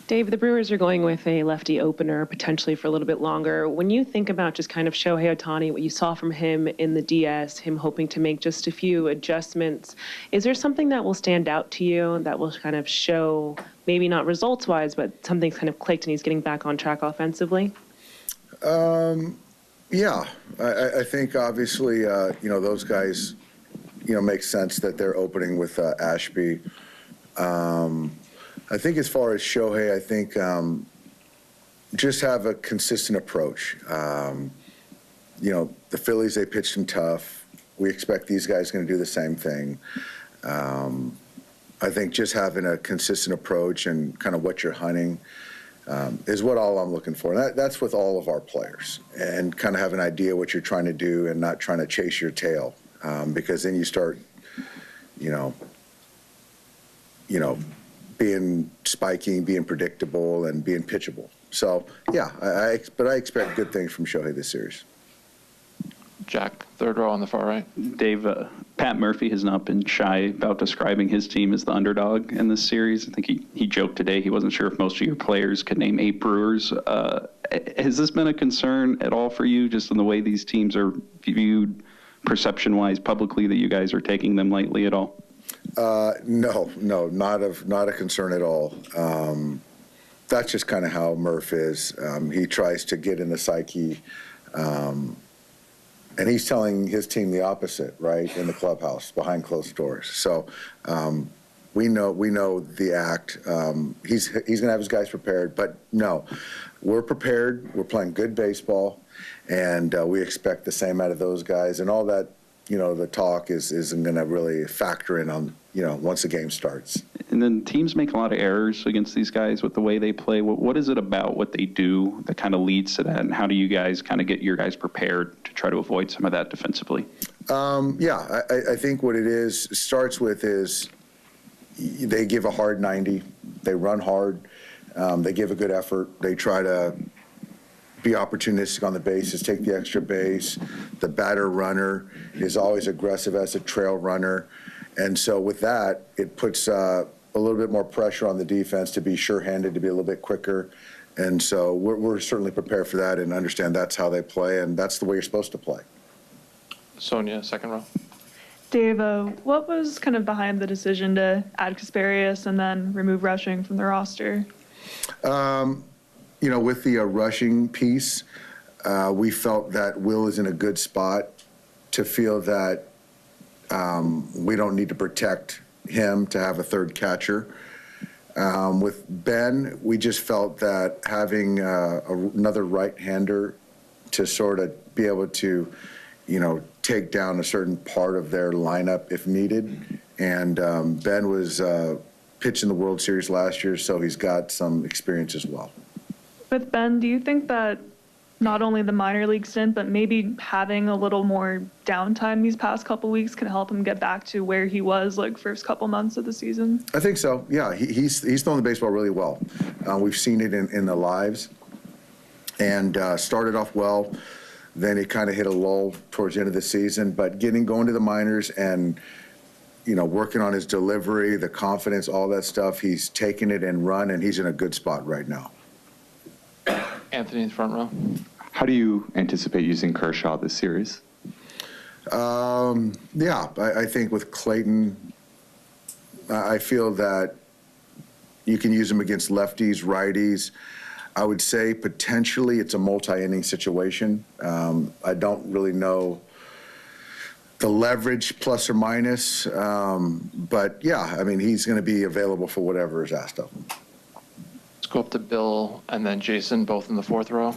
Dave, the Brewers are going with a lefty opener potentially for a little bit longer. When you think about just kind of Shohei Ohtani, what you saw from him in the DS, him hoping to make just a few adjustments, is there something that will stand out to you that will kind of show, maybe not results-wise, but something's kind of clicked and he's getting back on track offensively? Yeah, I think obviously, those guys, make sense that they're opening with Ashby. I think as far as Shohei, I think just have a consistent approach. The Phillies, they pitched him tough. We expect these guys going to do the same thing. I think just having a consistent approach and kind of what you're hunting is what all I'm looking for. And that's with all of our players. And kind of have an idea what you're trying to do and not trying to chase your tail. Because then you start, being spiking, being predictable, and being pitchable. So, yeah, but I expect good things from Shohei this series. Jack, third row on the far right. Dave, Pat Murphy has not been shy about describing his team as the underdog in this series. I think he joked today he wasn't sure if most of your players could name 8 Brewers. Has this been a concern at all for you, just in the way these teams are viewed perception-wise publicly, that you guys are taking them lightly at all? No, not a concern at all. That's just kind of how Murph is. He tries to get in the psyche, and he's telling his team the opposite, right, in the clubhouse behind closed doors. So we know the act. He's going to have his guys prepared, but no, we're prepared. We're playing good baseball, and we expect the same out of those guys. And all that, the talk isn't going to really factor in on, once the game starts. And then teams make a lot of errors against these guys with the way they play. What is it about what they do that kind of leads to that? And how do you guys kind of get your guys prepared to try to avoid some of that defensively? I think what it starts with is they give a hard 90. They run hard. They give a good effort. They try to be opportunistic on the bases, take the extra base. The batter runner is always aggressive as a trail runner. And so with that, it puts a little bit more pressure on the defense to be sure-handed, to be a little bit quicker. And so we're certainly prepared for that and understand that's how they play, and that's the way you're supposed to play. Sonia, second row. Dave, what was kind of behind the decision to add Kasparius and then remove Rushing from the roster? With the rushing piece, we felt that Will is in a good spot to feel that we don't need to protect him to have a third catcher. With Ben, we just felt that having another right-hander to sort of be able to, take down a certain part of their lineup if needed. And Ben was pitching the World Series last year, so he's got some experience as well. With Ben, do you think that not only the minor league stint, but maybe having a little more downtime these past couple weeks can help him get back to where he was first couple months of the season? I think so. Yeah, he's throwing the baseball really well. We've seen it in the lives, and started off well. Then he kind of hit a lull towards the end of the season, but going to the minors and working on his delivery, the confidence, all that stuff, he's taken it and run, and he's in a good spot right now. Anthony in the front row. How do you anticipate using Kershaw this series? I think with Clayton, I feel that you can use him against lefties, righties. I would say potentially it's a multi-inning situation. I don't really know the leverage plus or minus, but yeah, he's going to be available for whatever is asked of him. Let's go up to Bill and then Jason, both in the fourth row.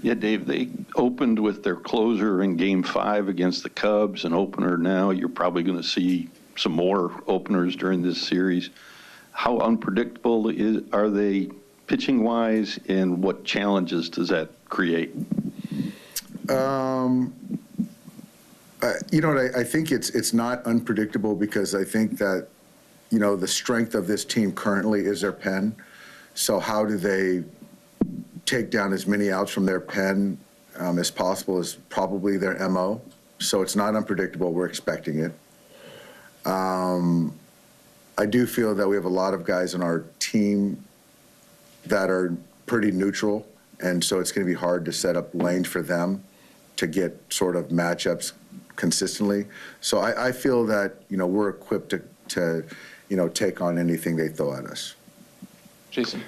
Yeah, Dave, they opened with their closer in Game 5 against the Cubs, an opener now. You're probably going to see some more openers during this series. How unpredictable are they pitching-wise, and what challenges does that create? I think it's not unpredictable because I think that, the strength of this team currently is their pen. So how do they take down as many outs from their pen as possible is probably their MO. So it's not unpredictable. We're expecting it. I do feel that we have a lot of guys on our team that are pretty neutral, and so it's going to be hard to set up lanes for them to get sort of matchups consistently. So I feel that, we're equipped to take on anything they throw at us. Jason?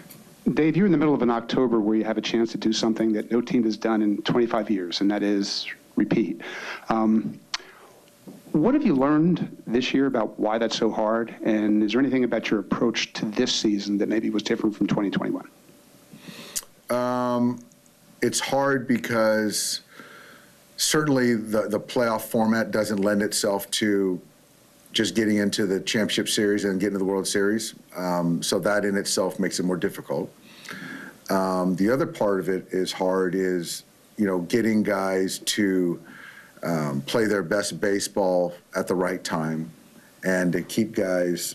Dave, you're in the middle of an October where you have a chance to do something that no team has done in 25 years, and that is repeat. What have you learned this year about why that's so hard? And is there anything about your approach to this season that maybe was different from 2021? It's hard because certainly the playoff format doesn't lend itself to just getting into the championship series and getting to the World Series. So that in itself makes it more difficult. The other part of it is hard is, getting guys to play their best baseball at the right time and to keep guys,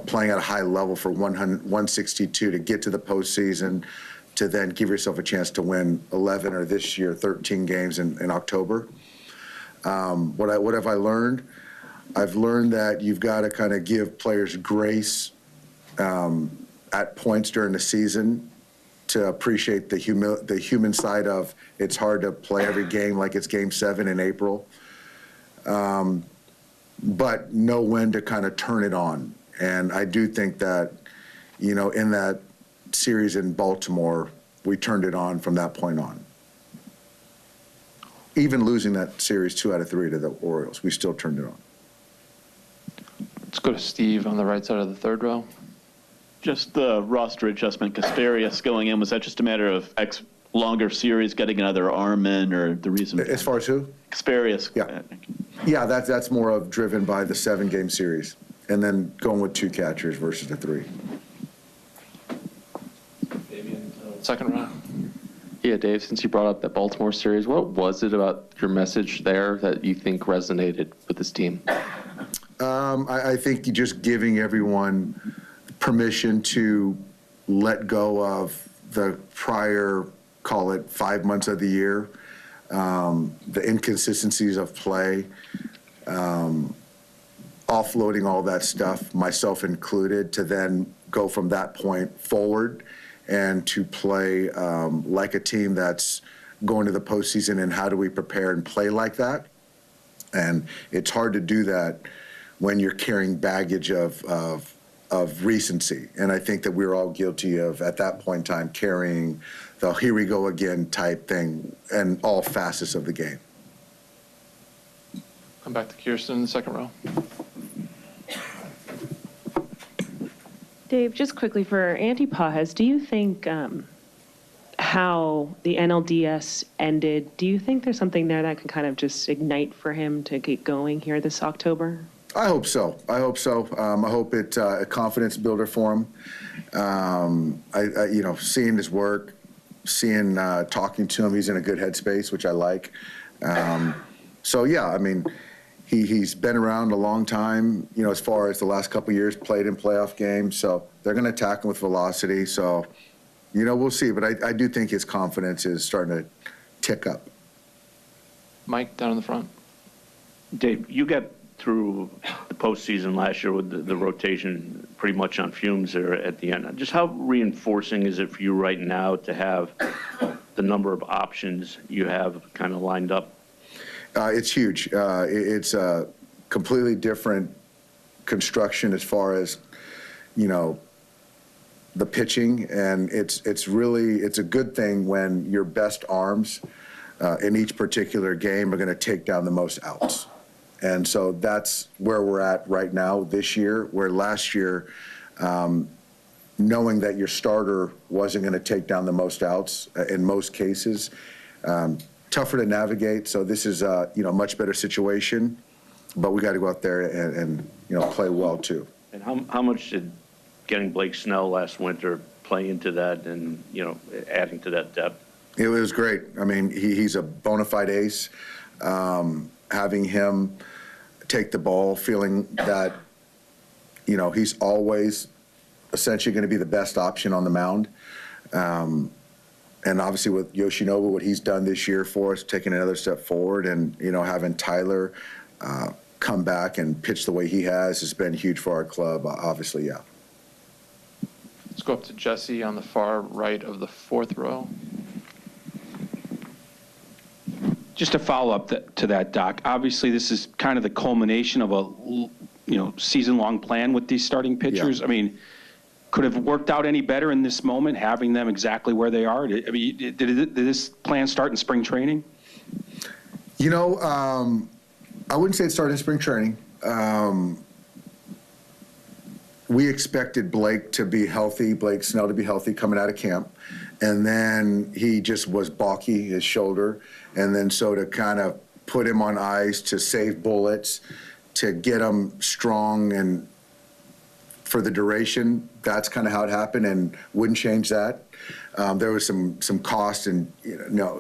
playing at a high level for 162 to get to the postseason, to then give yourself a chance to win 11 or this year 13 games in October. What have I learned? I've learned that you've got to kind of give players grace at points during the season to appreciate the human side of it's hard to play every game like it's Game 7 in April, but know when to kind of turn it on. And I do think that, in that series in Baltimore, we turned it on from that point on. Even losing that series 2 out of 3 to the Orioles, we still turned it on. Let's go to Steve on the right side of the third row. Just the roster adjustment, Kasparius going in, was that just a matter of longer series, getting another arm in, or the reason? As far as who? Kasparius. Yeah, that's more of driven by the 7-game series, and then going with 2 catchers versus the 3. Second row. Yeah, Dave, since you brought up that Baltimore series, what was it about your message there that you think resonated with this team? I think you're just giving everyone permission to let go of the prior, call it 5 months of the year, the inconsistencies of play, offloading all that stuff, myself included, to then go from that point forward and to play like a team that's going to the postseason, and how do we prepare and play like that? And it's hard to do that when you're carrying baggage of recency. And I think that we're all guilty of, at that point in time, carrying the here we go again type thing in all facets of the game. Come back to Kirsten in the second row. Dave, just quickly for Andy Pages, do you think how the NLDS ended, do you think there's something there that can kind of just ignite for him to get going here this October? I hope so. I hope it's a confidence builder for him. Seeing his work, talking to him, he's in a good headspace, which I like. So yeah, I mean, he's been around a long time. As far as the last couple of years, played in playoff games. So they're going to attack him with velocity. So, we'll see. But I do think his confidence is starting to tick up. Mike, down in the front. Dave, you got through the postseason last year with the rotation pretty much on fumes there at the end. Just how reinforcing is it for you right now to have the number of options you have kind of lined up? It's huge. It's a completely different construction as far as, the pitching, and it's a good thing when your best arms in each particular game are going to take down the most outs. And so that's where we're at right now this year, where last year, knowing that your starter wasn't going to take down the most outs in most cases, tougher to navigate. So this is a much better situation, but we got to go out there and play well too. And how much did getting Blake Snell last winter play into that, and adding to that depth? It was great. I mean, he's a bona fide ace. Having him take the ball, feeling that he's always essentially going to be the best option on the mound. And obviously with Yoshinobu, what he's done this year for us, taking another step forward, and having Tyler come back and pitch the way he has been huge for our club. Obviously, yeah. Let's go up to Jesse on the far right of the fourth row. Just a follow-up to that, Doc. Obviously, this is kind of the culmination of a season-long plan with these starting pitchers. Yeah. I mean, could have worked out any better in this moment, having them exactly where they are? I mean, did this plan start in spring training? You know, I wouldn't say it started in spring training. We expected Blake to be healthy, Blake Snell to be healthy coming out of camp. And then he just was balky, his shoulder. And then so to kind of put him on ice, to save bullets, to get him strong and for the duration, that's kind of how it happened, and wouldn't change that. There was some cost and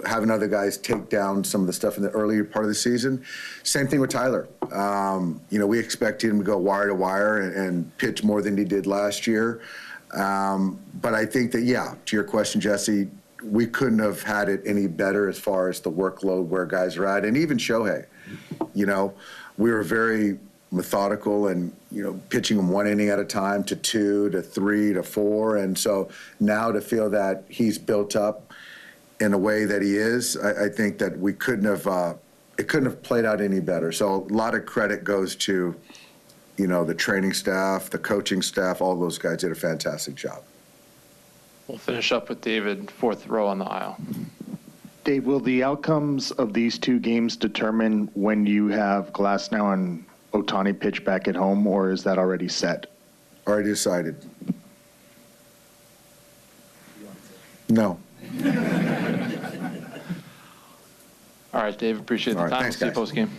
having other guys take down some of the stuff in the earlier part of the season. Same thing with Tyler. We expected him to go wire to wire and pitch more than he did last year. But I think that, yeah, to your question, Jesse, we couldn't have had it any better as far as the workload where guys are at. And even Shohei, we were very methodical and, pitching him 1 inning at a time to 2 to 3 to 4. And so now to feel that he's built up in a way that he is, I think that we couldn't have, it couldn't have played out any better. So a lot of credit goes to, the training staff, the coaching staff, all those guys did a fantastic job. We'll finish up with David, fourth row on the aisle. Dave, will the outcomes of these 2 games determine when you have Glasnow and Ohtani pitch back at home, or is that already set? Already decided. No. All right, Dave, appreciate the All right, time. thanks, See you guys. post game.